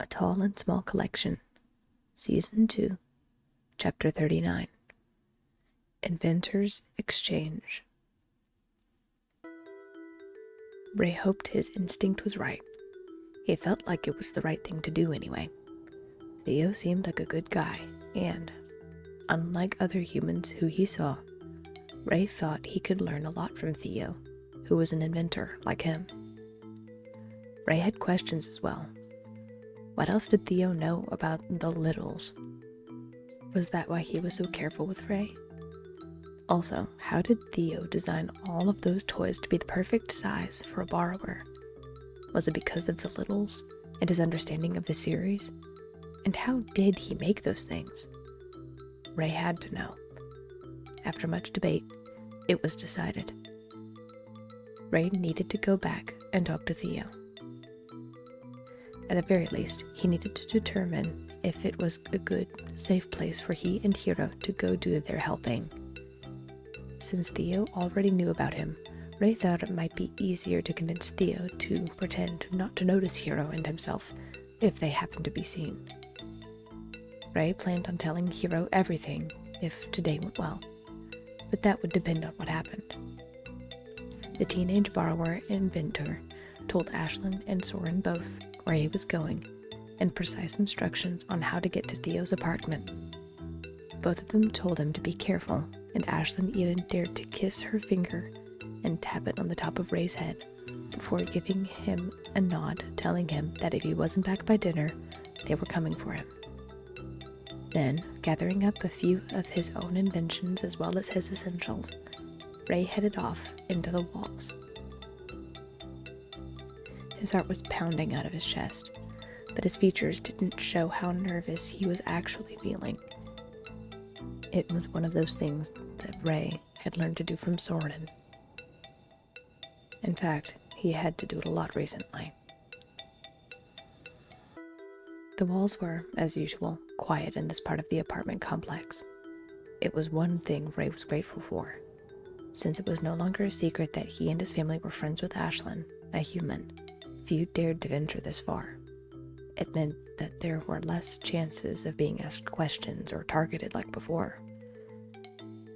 A Tall and Small Collection, Season 2, Chapter 39, Inventors Exchange. Ray hoped his instinct was right. He felt like it was the right thing to do anyway. Theo seemed like a good guy, and, unlike other humans who he saw, Ray thought he could learn a lot from Theo, who was an inventor like him. Ray had questions as well. What else did Theo know about the littles? Was that why he was so careful with Ray? Also, how did Theo design all of those toys to be the perfect size for a borrower? Was it because of the littles and his understanding of the series? And how did he make those things? Ray had to know. After much debate, it was decided. Ray needed to go back and talk to Theo. At the very least, he needed to determine if it was a good, safe place for he and Hero to go do their helping. Since Theo already knew about him, Ray thought it might be easier to convince Theo to pretend not to notice Hero and himself if they happened to be seen. Ray planned on telling Hero everything if today went well, but that would depend on what happened. The teenage borrower inventor told Ashlyn and Soren both where he was going and precise instructions on how to get to Theo's apartment. Both of them told him to be careful, and Ashlyn even dared to kiss her finger and tap it on the top of Ray's head before giving him a nod telling him that if he wasn't back by dinner, they were coming for him. Then, gathering up a few of his own inventions as well as his essentials, Ray headed off into the walls. His heart was pounding out of his chest, but his features didn't show how nervous he was actually feeling. It was one of those things that Ray had learned to do from Soren. In fact, he had to do it a lot recently. The walls were, as usual, quiet in this part of the apartment complex. It was one thing Ray was grateful for, since it was no longer a secret that he and his family were friends with Ashlyn, a human. Few dared to venture this far. It meant that there were less chances of being asked questions or targeted like before.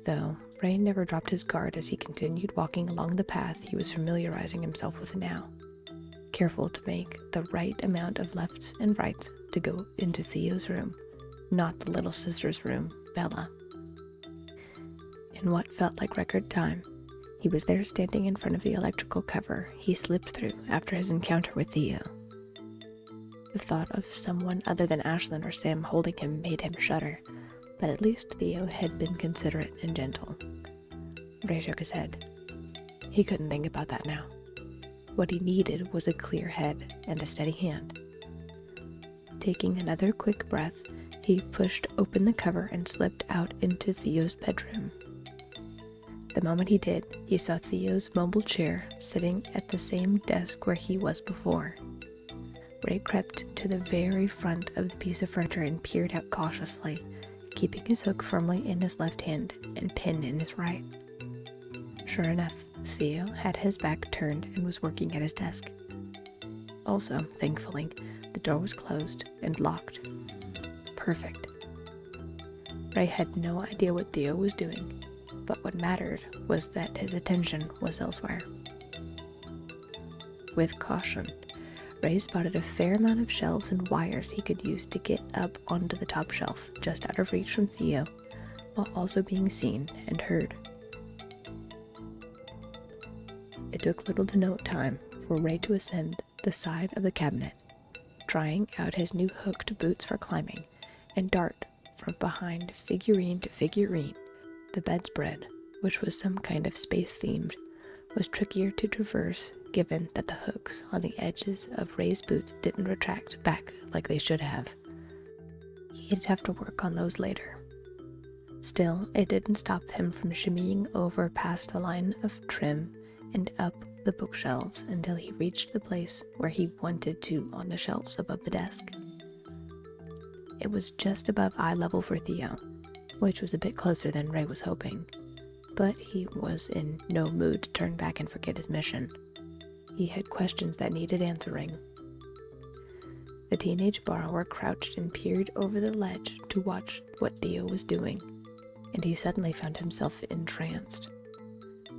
Though, Ray never dropped his guard as he continued walking along the path he was familiarizing himself with now, careful to make the right amount of lefts and rights to go into Theo's room, not the little sister's room, Bella. In what felt like record time, he was there standing in front of the electrical cover he slipped through after his encounter with Theo. The thought of someone other than Ashlyn or Sam holding him made him shudder, but at least Theo had been considerate and gentle. Ray shook his head. He couldn't think about that now. What he needed was a clear head and a steady hand. Taking another quick breath, he pushed open the cover and slipped out into Theo's bedroom. The moment he did, he saw Theo's mobile chair sitting at the same desk where he was before. Ray crept to the very front of the piece of furniture and peered out cautiously, keeping his hook firmly in his left hand and pin in his right. Sure enough, Theo had his back turned and was working at his desk. Also, thankfully, the door was closed and locked. Perfect. Ray had no idea what Theo was doing, but what mattered was that his attention was elsewhere. With caution, Ray spotted a fair amount of shelves and wires he could use to get up onto the top shelf, just out of reach from Theo, while also being seen and heard. It took little to no time for Ray to ascend the side of the cabinet, trying out his new hooked boots for climbing, and dart from behind figurine to figurine. The bedspread, which was some kind of space-themed, was trickier to traverse given that the hooks on the edges of Ray's boots didn't retract back like they should have. He'd have to work on those later. Still, it didn't stop him from shimmying over past the line of trim and up the bookshelves until he reached the place where he wanted to on the shelves above the desk. It was just above eye level for Theo, which was a bit closer than Ray was hoping, but he was in no mood to turn back and forget his mission. He had questions that needed answering. The teenage borrower crouched and peered over the ledge to watch what Theo was doing, and he suddenly found himself entranced.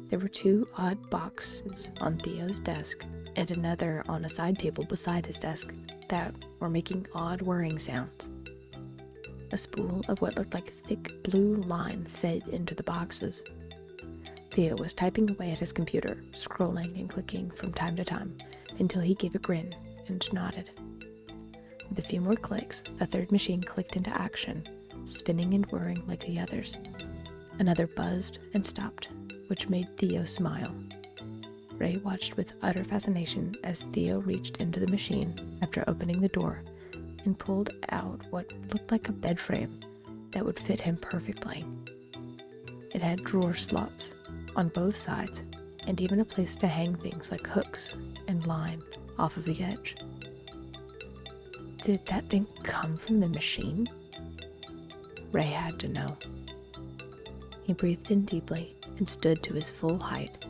There were 2 odd boxes on Theo's desk and another on a side table beside his desk that were making odd whirring sounds. A spool of what looked like thick blue line fed into the boxes. Theo was typing away at his computer, scrolling and clicking from time to time, until he gave a grin and nodded. With a few more clicks, the third machine clicked into action, spinning and whirring like the others. Another buzzed and stopped, which made Theo smile. Ray watched with utter fascination as Theo reached into the machine after opening the door and pulled out what looked like a bed frame that would fit him perfectly. It had drawer slots on both sides and even a place to hang things like hooks and line off of the edge. Did that thing come from the machine? Ray had to know. He breathed in deeply and stood to his full height,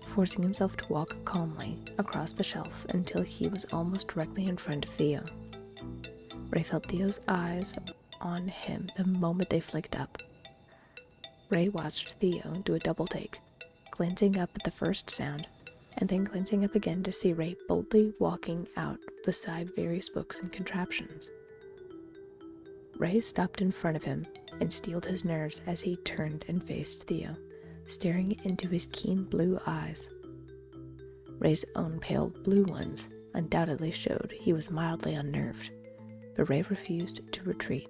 forcing himself to walk calmly across the shelf until he was almost directly in front of Theo. Ray felt Theo's eyes on him the moment they flicked up. Ray watched Theo do a double take, glancing up at the first sound, and then glancing up again to see Ray boldly walking out beside various books and contraptions. Ray stopped in front of him and steeled his nerves as he turned and faced Theo, staring into his keen blue eyes. Ray's own pale blue ones undoubtedly showed he was mildly unnerved, but Ray refused to retreat.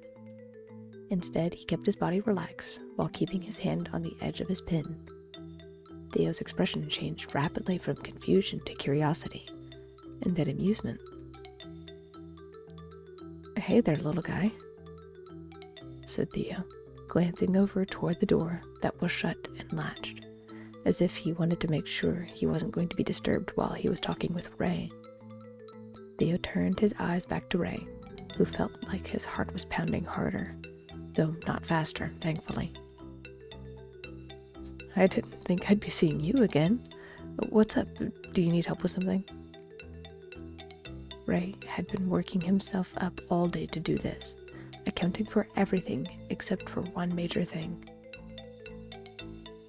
Instead, he kept his body relaxed while keeping his hand on the edge of his pen. Theo's expression changed rapidly from confusion to curiosity, and then amusement. "Hey there, little guy," said Theo, glancing over toward the door that was shut and latched, as if he wanted to make sure he wasn't going to be disturbed while he was talking with Ray. Theo turned his eyes back to Ray, who felt like his heart was pounding harder, though not faster, thankfully. "I didn't think I'd be seeing you again. What's up? Do you need help with something?" Ray had been working himself up all day to do this, accounting for everything except for one major thing: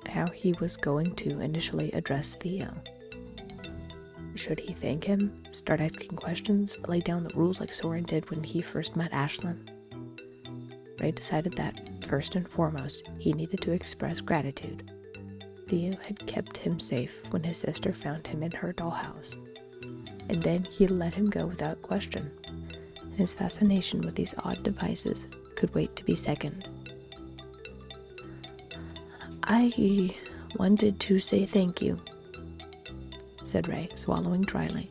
how he was going to initially address Theo. Should he thank him, start asking questions, lay down the rules like Soren did when he first met Ashlyn? Ray decided that, first and foremost, he needed to express gratitude. Theo had kept him safe when his sister found him in her dollhouse, and then he let him go without question. His fascination with these odd devices could wait to be second. "I wanted to say thank you," said Ray, swallowing dryly.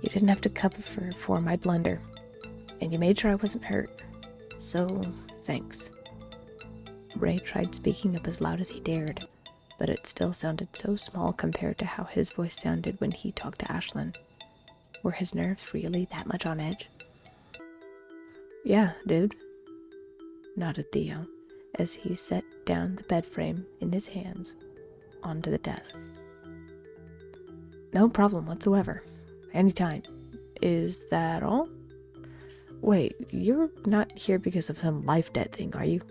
"You didn't have to cover for my blunder, and you made sure I wasn't hurt, so thanks." Ray tried speaking up as loud as he dared, but it still sounded so small compared to how his voice sounded when he talked to Ashlyn. Were his nerves really that much on edge? "Yeah, dude," nodded Theo, as he set down the bed frame in his hands onto the desk. "No problem whatsoever. Anytime. Is that all? Wait, you're not here because of some life debt thing, are you?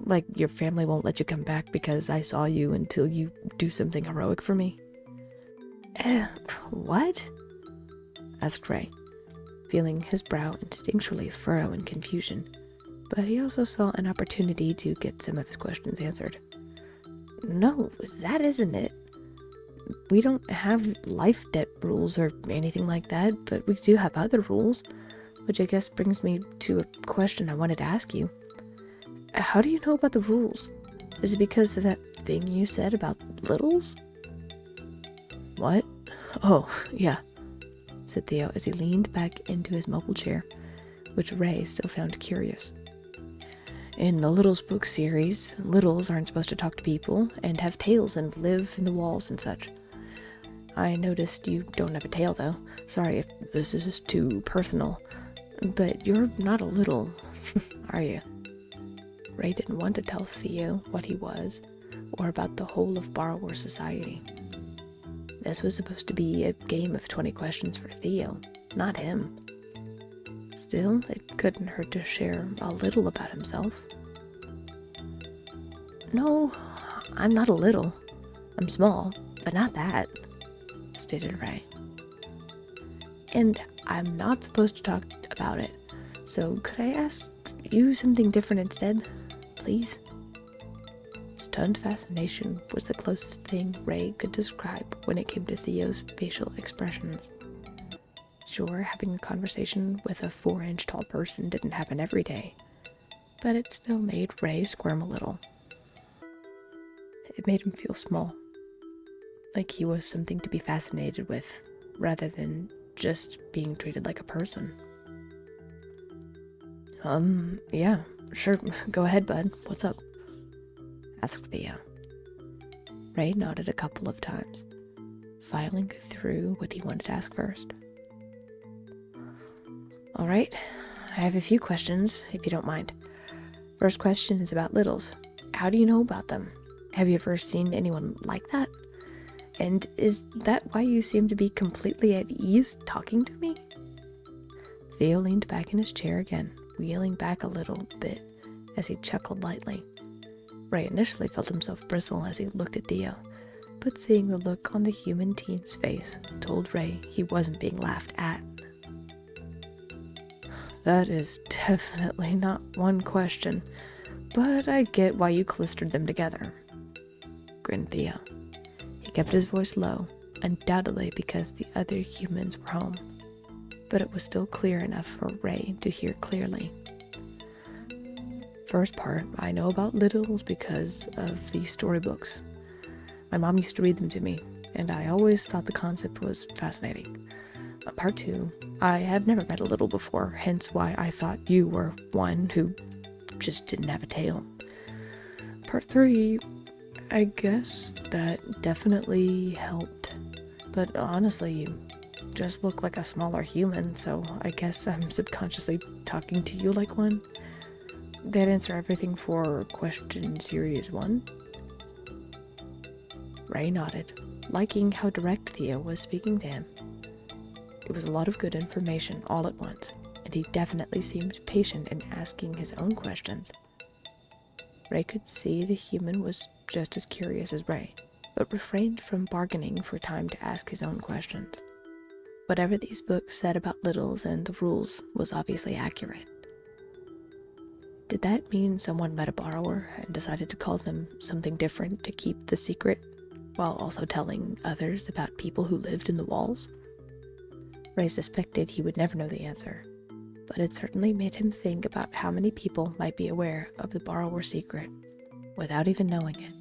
Like your family won't let you come back because I saw you until you do something heroic for me?" What?" asked Ray, feeling his brow instinctually furrow in confusion, but he also saw an opportunity to get some of his questions answered. "No, that isn't it. We don't have life debt rules or anything like that, but we do have other rules, which I guess brings me to a question I wanted to ask you. How do you know about the rules? Is it because of that thing you said about littles?" "What? Oh, yeah," said Theo as he leaned back into his mobile chair, which Ray still found curious. "In the Littles book series, littles aren't supposed to talk to people and have tails and live in the walls and such. I noticed you don't have a tail, though. Sorry if this is too personal, but you're not a little, are you?" Ray didn't want to tell Theo what he was, or about the whole of Borrower Society. This was supposed to be a game of 20 questions for Theo, not him. Still, it couldn't hurt to share a little about himself. "No, I'm not a little. I'm small, but not that," stated Ray. "And I'm not supposed to talk about it, so could I ask you something different instead, please?" Stunned fascination was the closest thing Ray could describe when it came to Theo's facial expressions. Sure, having a conversation with a 4-inch tall person didn't happen every day, but it still made Ray squirm a little. It made him feel small, like he was something to be fascinated with, rather than just being treated like a person. Yeah, sure, go ahead, bud. What's up?" asked Theo. Ray nodded a couple of times, filing through what he wanted to ask first. "All right, I have a few questions, if you don't mind. First question is about littles. How do you know about them? Have you ever seen anyone like that? And is that why you seem to be completely at ease talking to me?" Theo leaned back in his chair again, wheeling back a little bit as he chuckled lightly. Ray initially felt himself bristle as he looked at Theo, but seeing the look on the human teen's face told Ray he wasn't being laughed at. "That is definitely not one question, but I get why you clustered them together," grinned Theo. He kept his voice low, undoubtedly because the other humans were home, but it was still clear enough for Ray to hear clearly. "First part, I know about littles because of the storybooks. My mom used to read them to me, and I always thought the concept was fascinating. Part 2, I have never met a little before, hence why I thought you were one who just didn't have a tail. Part 3, I guess that definitely helped, but honestly, you just look like a smaller human, so I guess I'm subconsciously talking to you like one. That answer everything for question series 1? Ray nodded, liking how direct Theo was speaking to him. It was a lot of good information all at once, and he definitely seemed patient in asking his own questions. Ray could see the human was just as curious as Ray, but refrained from bargaining for time to ask his own questions. Whatever these books said about littles and the rules was obviously accurate. Did that mean someone met a borrower and decided to call them something different to keep the secret, while also telling others about people who lived in the walls? Ray suspected he would never know the answer, but it certainly made him think about how many people might be aware of the borrower secret without even knowing it.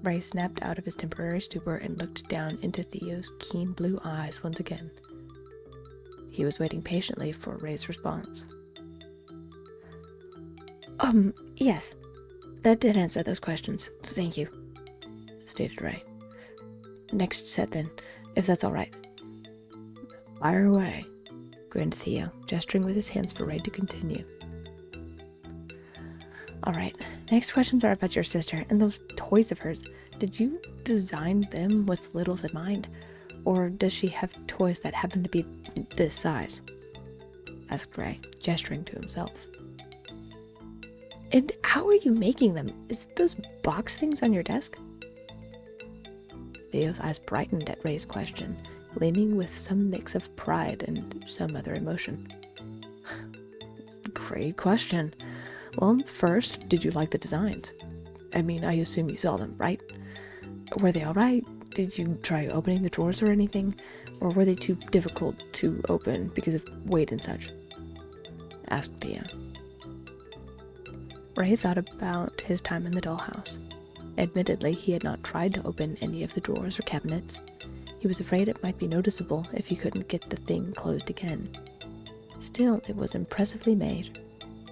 Ray snapped out of his temporary stupor and looked down into Theo's keen blue eyes once again. He was waiting patiently for Ray's response. Yes, that did answer those questions, thank you," stated Ray. "Next set then, if that's all right." "Fire away," grinned Theo, gesturing with his hands for Ray to continue. "All right, next questions are about your sister and those toys of hers. Did you design them with littles in mind, or does she have toys that happen to be this size?" asked Ray, gesturing to himself. "And how are you making them? Is it those box things on your desk?" Theo's eyes brightened at Ray's question, gleaming with some mix of pride and some other emotion. "Great question. Well, first, did you like the designs? I mean, I assume you saw them, right? Were they alright? Did you try opening the drawers or anything? Or were they too difficult to open because of weight and such?" asked Theo. Ray thought about his time in the dollhouse. Admittedly, he had not tried to open any of the drawers or cabinets. He was afraid it might be noticeable if he couldn't get the thing closed again. Still, it was impressively made.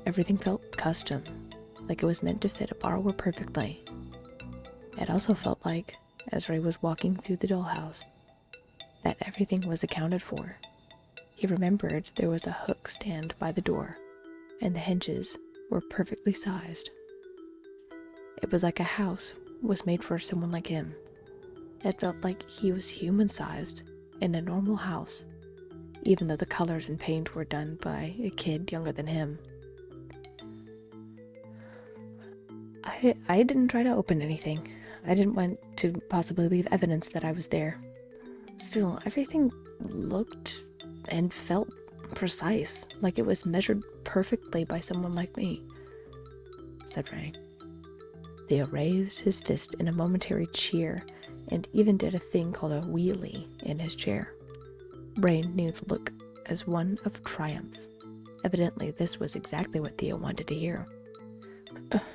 Everything felt custom, like it was meant to fit a borrower perfectly. It also felt like, as Ray was walking through the dollhouse, that everything was accounted for. He remembered there was a hook stand by the door, and the hinges were perfectly sized. It was like a house was made for someone like him. It felt like he was human-sized in a normal house, even though the colors and paint were done by a kid younger than him. I didn't try to open anything. I didn't want to possibly leave evidence that I was there. Still, everything looked and felt precise, like it was measured perfectly by someone like me, said Ray. Theo raised his fist in a momentary cheer and even did a thing called a wheelie in his chair. Ray knew the look as one of triumph. Evidently, this was exactly what Theo wanted to hear.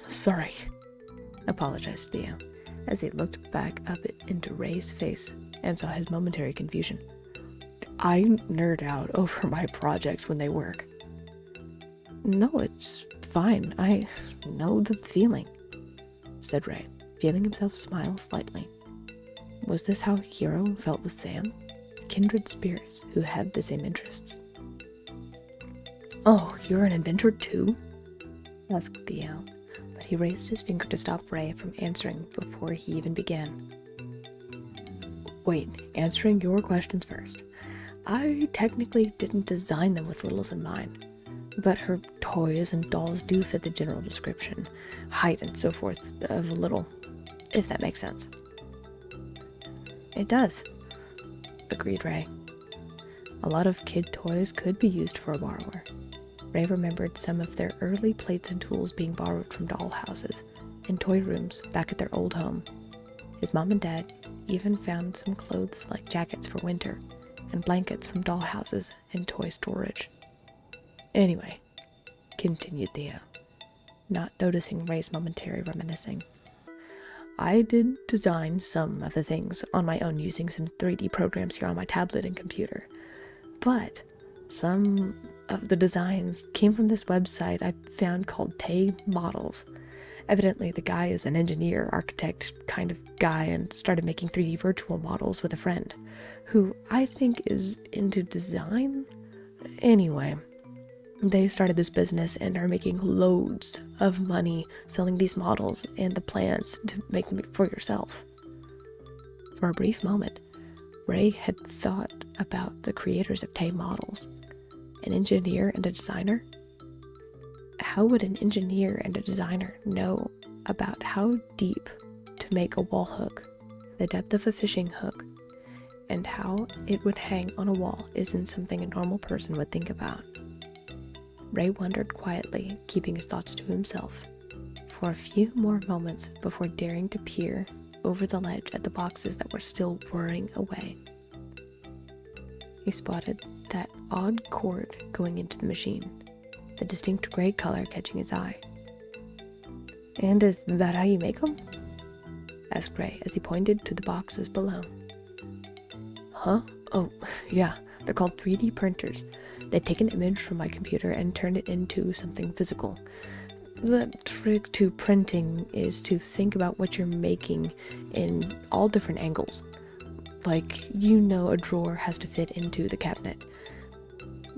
Sorry, apologized Theo, as he looked back up into Ray's face and saw his momentary confusion. I nerd out over my projects when they work. No, it's fine. I know the feeling, said Ray, feeling himself smile slightly. Was this how Hero felt with Sam? Kindred spirits who had the same interests. Oh, you're an inventor too? Asked Theo, but he raised his finger to stop Ray from answering before he even began. Wait, answering your questions first. I technically didn't design them with Littles in mind, but her toys and dolls do fit the general description, height and so forth of a Little, if that makes sense. It does, agreed Ray. A lot of kid toys could be used for a borrower. Ray remembered some of their early plates and tools being borrowed from doll houses and toy rooms back at their old home. His mom and dad even found some clothes like jackets for winter and blankets from doll houses and toy storage. Anyway, continued Theo, not noticing Ray's momentary reminiscing. I did design some of the things on my own using some 3D programs here on my tablet and computer, but some of the designs came from this website I found called Tay Models. Evidently, the guy is an engineer, architect kind of guy and started making 3D virtual models with a friend, who I think is into design. Anyway, they started this business and are making loads of money selling these models and the plans to make them for yourself. For a brief moment, Ray had thought about the creators of Tay Models, an engineer and a designer. How would an engineer and a designer know about how deep to make a wall hook, the depth of a fishing hook, and how it would hang on a wall isn't something a normal person would think about. Ray wondered quietly, keeping his thoughts to himself, for a few more moments before daring to peer over the ledge at the boxes that were still whirring away. He spotted that odd cord going into the machine, the distinct gray color catching his eye. And is that how you make them? Asked Ray as he pointed to the boxes below. Huh? Oh, yeah, they're called 3D printers. They take an image from my computer and turn it into something physical. The trick to printing is to think about what you're making in all different angles. Like, a drawer has to fit into the cabinet.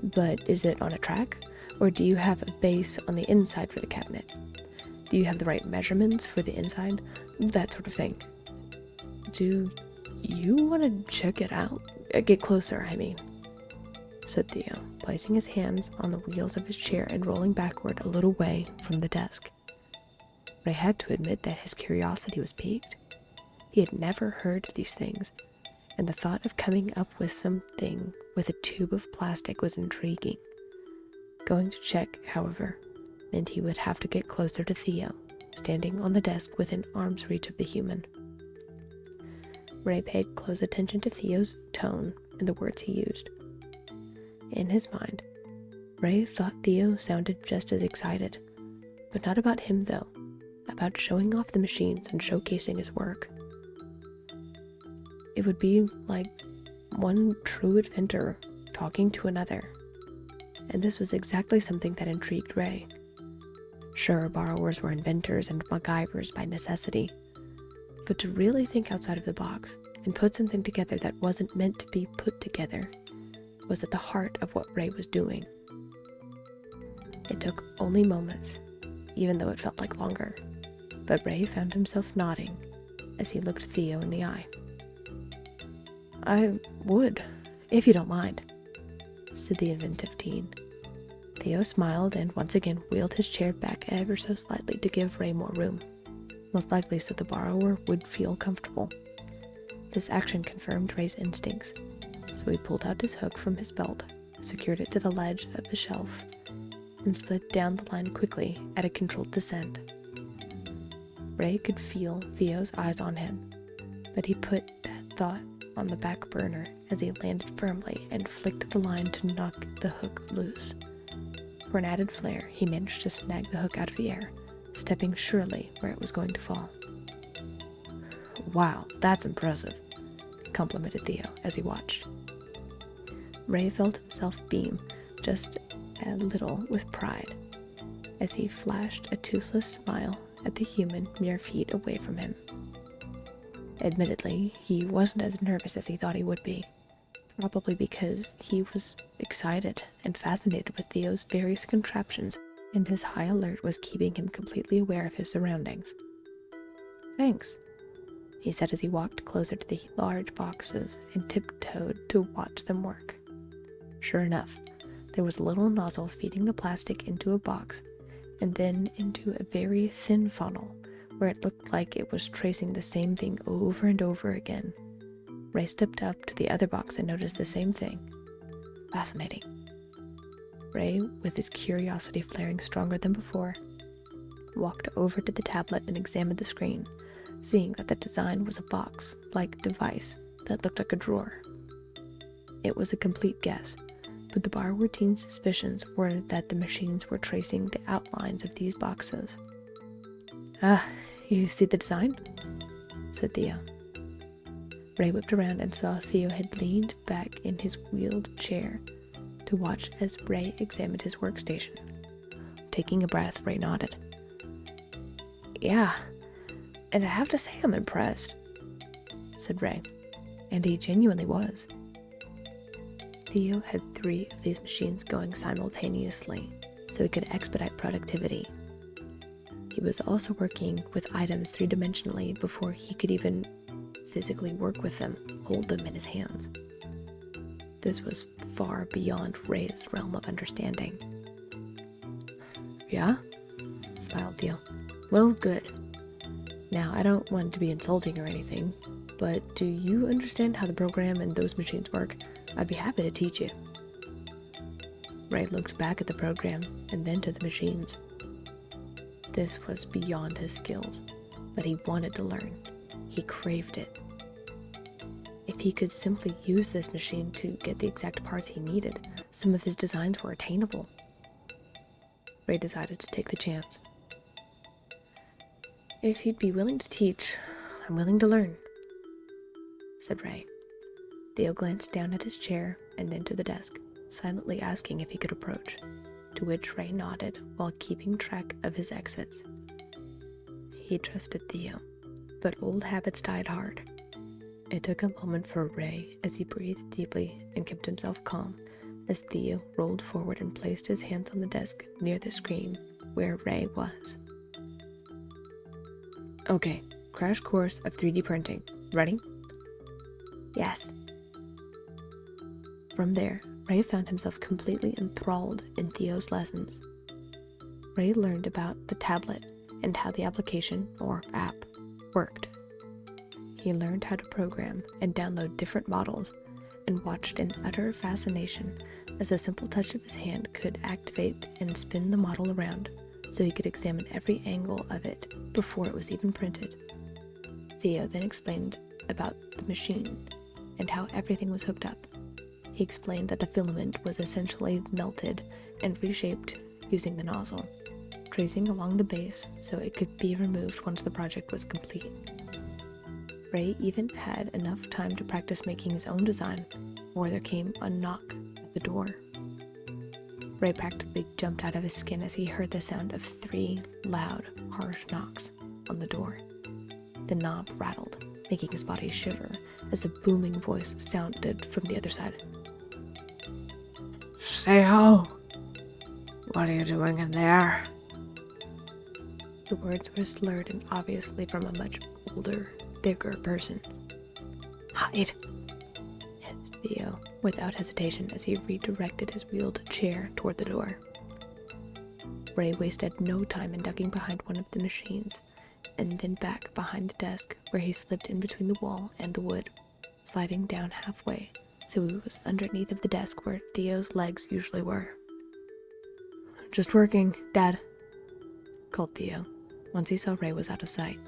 But is it on a track? Or do you have a base on the inside for the cabinet? Do you have the right measurements for the inside? That sort of thing. Do you want to check it out? Get closer, I mean, said Theo, placing his hands on the wheels of his chair and rolling backward a little way from the desk. Ray had to admit that his curiosity was piqued. He had never heard of these things, and the thought of coming up with something with a tube of plastic was intriguing. Going to check, however, meant he would have to get closer to Theo, standing on the desk within arm's reach of the human. Ray paid close attention to Theo's tone and the words he used. In his mind, Ray thought Theo sounded just as excited, but not about him though, about showing off the machines and showcasing his work. It would be like one true inventor talking to another, and this was exactly something that intrigued Ray. Sure, borrowers were inventors and MacGyvers by necessity, but to really think outside of the box and put something together that wasn't meant to be put together was at the heart of what Ray was doing. It took only moments, even though it felt like longer, but Ray found himself nodding as he looked Theo in the eye. I would, if you don't mind, said the inventive teen. Theo smiled and once again wheeled his chair back ever so slightly to give Ray more room, most likely so the borrower would feel comfortable. This action confirmed Ray's instincts, so he pulled out his hook from his belt, secured it to the ledge of the shelf, and slid down the line quickly at a controlled descent. Ray could feel Theo's eyes on him, but he put that thought on the back burner as he landed firmly and flicked the line to knock the hook loose. For an added flair, he managed to snag the hook out of the air, stepping surely where it was going to fall. "Wow, that's impressive," complimented Theo as he watched. Ray felt himself beam just a little with pride as he flashed a toothless smile at the human mere feet away from him. Admittedly, he wasn't as nervous as he thought he would be, probably because he was excited and fascinated with Theo's various contraptions, and his high alert was keeping him completely aware of his surroundings. "Thanks," he said as he walked closer to the large boxes and tiptoed to watch them work. Sure enough, there was a little nozzle feeding the plastic into a box, and then into a very thin funnel, where it looked like it was tracing the same thing over and over again. Ray stepped up to the other box and noticed the same thing. Fascinating. Ray, with his curiosity flaring stronger than before, walked over to the tablet and examined the screen, seeing that the design was a box-like device that looked like a drawer. It was a complete guess, but the borrower teen's suspicions were that the machines were tracing the outlines of these boxes. "Ah, you see the design?" said Theo. Ray whipped around and saw Theo had leaned back in his wheeled chair to watch as Ray examined his workstation. Taking a breath, Ray nodded. "Yeah, and I have to say I'm impressed," said Ray, and he genuinely was. Theo had 3 of these machines going simultaneously, so he could expedite productivity. He was also working with items 3-dimensionally before he could even physically work with them, hold them in his hands. This was far beyond Ray's realm of understanding. "Yeah?" smiled Theo. "Well, good. Now, I don't want to be insulting or anything, but do you understand how the program and those machines work? I'd be happy to teach you." Ray looked back at the program and then to the machines. This was beyond his skills, but he wanted to learn. He craved it. If he could simply use this machine to get the exact parts he needed, some of his designs were attainable. Ray decided to take the chance. "If you'd be willing to teach, I'm willing to learn," said Ray. Theo glanced down at his chair and then to the desk, silently asking if he could approach, to which Ray nodded while keeping track of his exits. He trusted Theo, but old habits died hard. It took a moment for Ray as he breathed deeply and kept himself calm as Theo rolled forward and placed his hands on the desk near the screen where Ray was. "Okay, crash course of 3D printing. Ready?" "Yes." From there, Ray found himself completely enthralled in Theo's lessons. Ray learned about the tablet and how the application, or app, worked. He learned how to program and download different models and watched in utter fascination as a simple touch of his hand could activate and spin the model around so he could examine every angle of it before it was even printed. Theo then explained about the machine and how everything was hooked up. He explained that the filament was essentially melted and reshaped using the nozzle, tracing along the base so it could be removed once the project was complete. Ray even had enough time to practice making his own design before there came a knock at the door. Ray practically jumped out of his skin as he heard the sound of 3 loud, harsh knocks on the door. The knob rattled, making his body shiver as a booming voice sounded from the other side. "Theo, what are you doing in there?" The words were slurred and obviously from a much older, bigger person. "Hide," hissed Theo, without hesitation as he redirected his wheeled chair toward the door. Ray wasted no time in ducking behind one of the machines, and then back behind the desk, where he slipped in between the wall and the wood, sliding down halfway, so he was underneath of the desk where Theo's legs usually were. "Just working, Dad," called Theo, once he saw Ray was out of sight.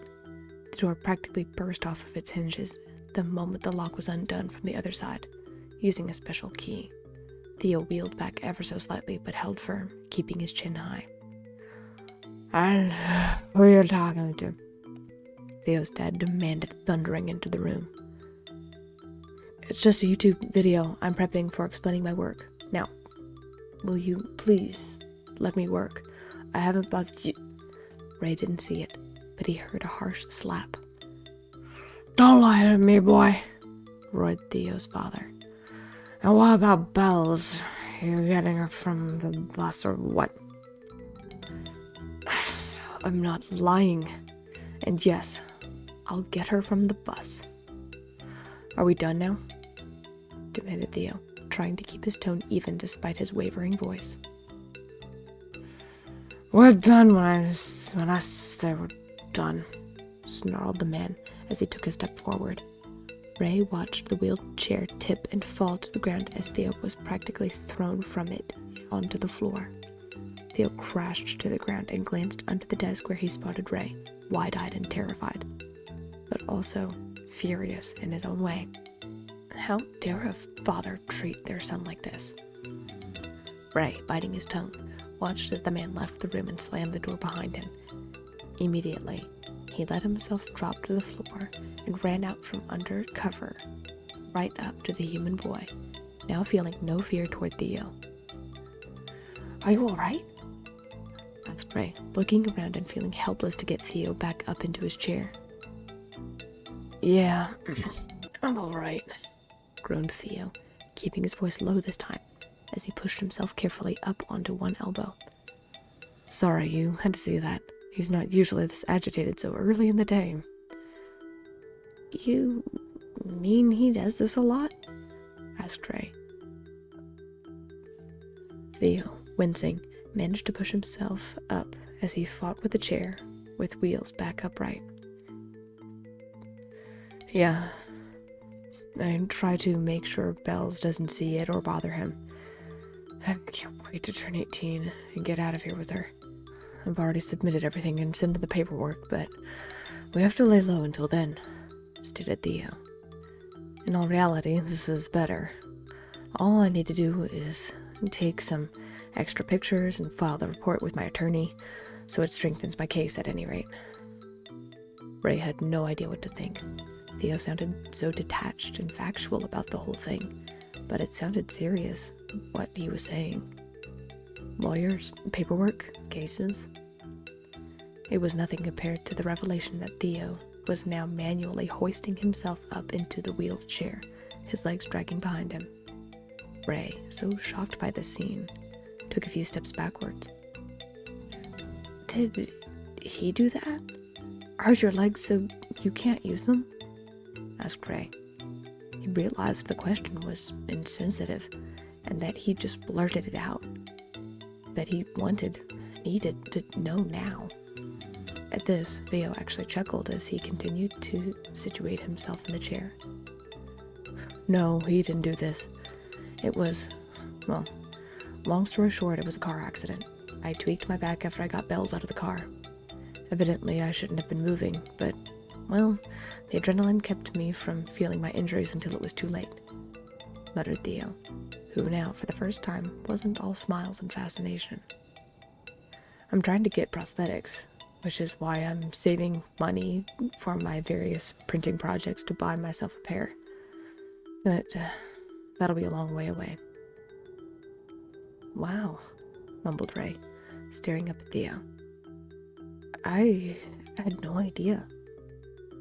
The door practically burst off of its hinges the moment the lock was undone from the other side, using a special key. Theo wheeled back ever so slightly, but held firm, keeping his chin high. "And who are you talking to?" Theo's dad demanded, thundering into the room. "It's just a YouTube video I'm prepping for explaining my work. Now, will you please let me work? I haven't bothered you." Ray didn't see it, but he heard a harsh slap. "Don't lie to me, boy," roared Theo's father. "And what about bells? You getting her from the bus or what?" "I'm not lying. And yes, I'll get her from the bus." "Are we done now?" demanded Theo, trying to keep his tone even despite his wavering voice. "We're done when I say we're done," snarled the man as he took a step forward. Ray watched the wheeled chair tip and fall to the ground as Theo was practically thrown from it onto the floor. Theo crashed to the ground and glanced under the desk where he spotted Ray, wide-eyed and terrified, but also furious in his own way. How dare a father treat their son like this? Ray, biting his tongue, watched as the man left the room and slammed the door behind him. Immediately, he let himself drop to the floor and ran out from under cover, right up to the human boy, now feeling no fear toward Theo. "Are you all right?" asked Ray, looking around and feeling helpless to get Theo back up into his chair. "Yeah, I'm all right," groaned Theo, keeping his voice low this time, as he pushed himself carefully up onto one elbow. "Sorry you had to see that. He's not usually this agitated so early in the day." "You mean he does this a lot?" asked Ray. Theo, wincing, managed to push himself up as he fought with the chair, with wheels back upright. "Yeah, I try to make sure Bells doesn't see it or bother him. I can't wait to turn 18 and get out of here with her. I've already submitted everything and sent in the paperwork, but we have to lay low until then," stated Theo. "In all reality, this is better. All I need to do is take some extra pictures and file the report with my attorney, so it strengthens my case at any rate." Ray had no idea what to think. Theo sounded so detached and factual about the whole thing, but it sounded serious, what he was saying. Lawyers, paperwork, cases. It was nothing compared to the revelation that Theo was now manually hoisting himself up into the wheeled chair, his legs dragging behind him. Ray, so shocked by this scene, took a few steps backwards. "Did he do that? Are your legs so you can't use them?" asked Ray. He realized the question was insensitive, and that he just blurted it out. But he needed to know now. At this, Theo actually chuckled as he continued to situate himself in the chair. "No, he didn't do this. It was, well, long story short, it was a car accident. I tweaked my back after I got Bells out of the car. Evidently, I shouldn't have been moving, but, well, the adrenaline kept me from feeling my injuries until it was too late," muttered Theo, who now, for the first time, wasn't all smiles and fascination. "I'm trying to get prosthetics, which is why I'm saving money for my various printing projects to buy myself a pair. But that'll be a long way away." "Wow," mumbled Ray, staring up at Theo. "I had no idea.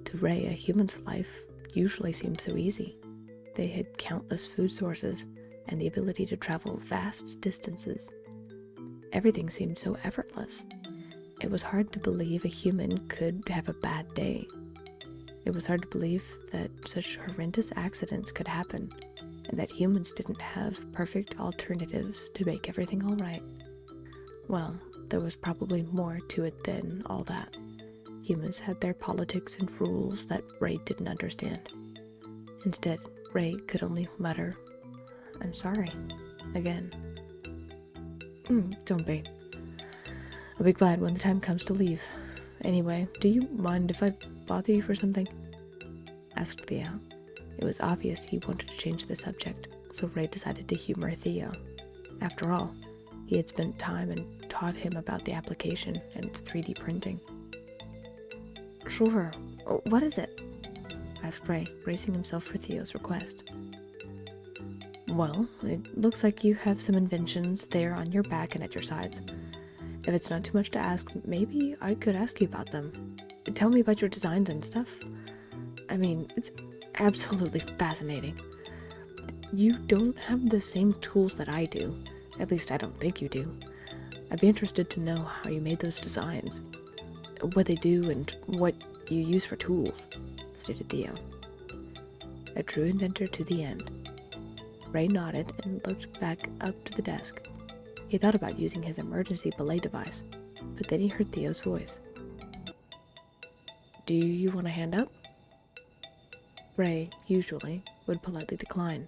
To Ray, a human's life usually seemed so easy. They had countless food sources and the ability to travel vast distances. Everything seemed so effortless. It was hard to believe a human could have a bad day. It was hard to believe that such horrendous accidents could happen. and that humans didn't have perfect alternatives to make everything all right. Well, there was probably more to it than all that. Humans had their politics and rules that Ray didn't understand. Instead, Ray could only mutter, "I'm sorry," again. Don't be. I'll be glad when the time comes to leave. Anyway, do you mind if I bother you for something?" asked Theo. It was obvious he wanted to change the subject, so Ray decided to humor Theo. After all, he had spent time and taught him about the application and 3D printing. "Sure. What is it?" asked Ray, bracing himself for Theo's request. "Well, it looks like you have some inventions there on your back and at your sides. If it's not too much to ask, maybe I could ask you about them. Tell me about your designs and stuff. I mean, it's absolutely fascinating. You don't have the same tools that I do. At least I don't think you do. I'd be interested to know how you made those designs, what they do, and what you use for tools," stated Theo. A true inventor to the end. Ray nodded and looked back up to the desk. He thought about using his emergency belay device, but then he heard Theo's voice. "Do you want a hand up?" Ray, usually, would politely decline,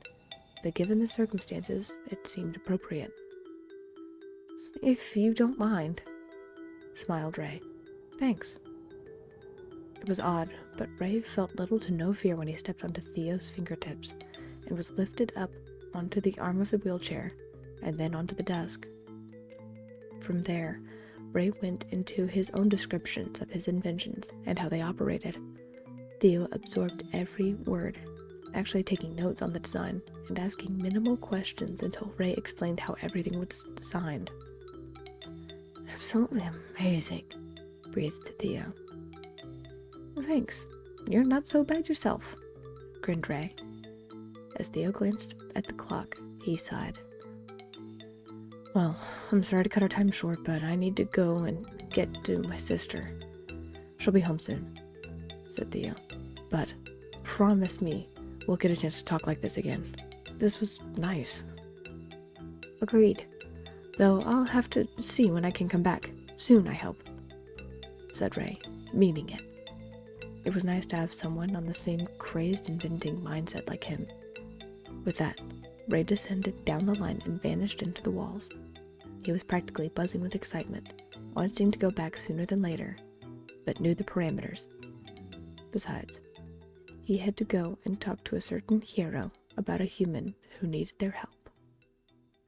but given the circumstances, it seemed appropriate. "If you don't mind," smiled Ray. "Thanks." It was odd, but Ray felt little to no fear when he stepped onto Theo's fingertips and was lifted up onto the arm of the wheelchair and then onto the desk. From there, Ray went into his own descriptions of his inventions and how they operated. Theo absorbed every word, actually taking notes on the design and asking minimal questions until Ray explained how everything was designed. "Absolutely amazing," breathed Theo. "Thanks. You're not so bad yourself," grinned Ray. As Theo glanced at the clock, he sighed. "Well, I'm sorry to cut our time short, but I need to go and get to my sister. She'll be home soon," said Theo. "But promise me we'll get a chance to talk like this again. This was nice." "Agreed. Though I'll have to see when I can come back. Soon, I hope," said Ray, meaning it. It was nice to have someone on the same crazed inventing mindset like him. With that, Ray descended down the line and vanished into the walls. He was practically buzzing with excitement, wanting to go back sooner than later, but knew the parameters. Besides, he had to go and talk to a certain hero about a human who needed their help.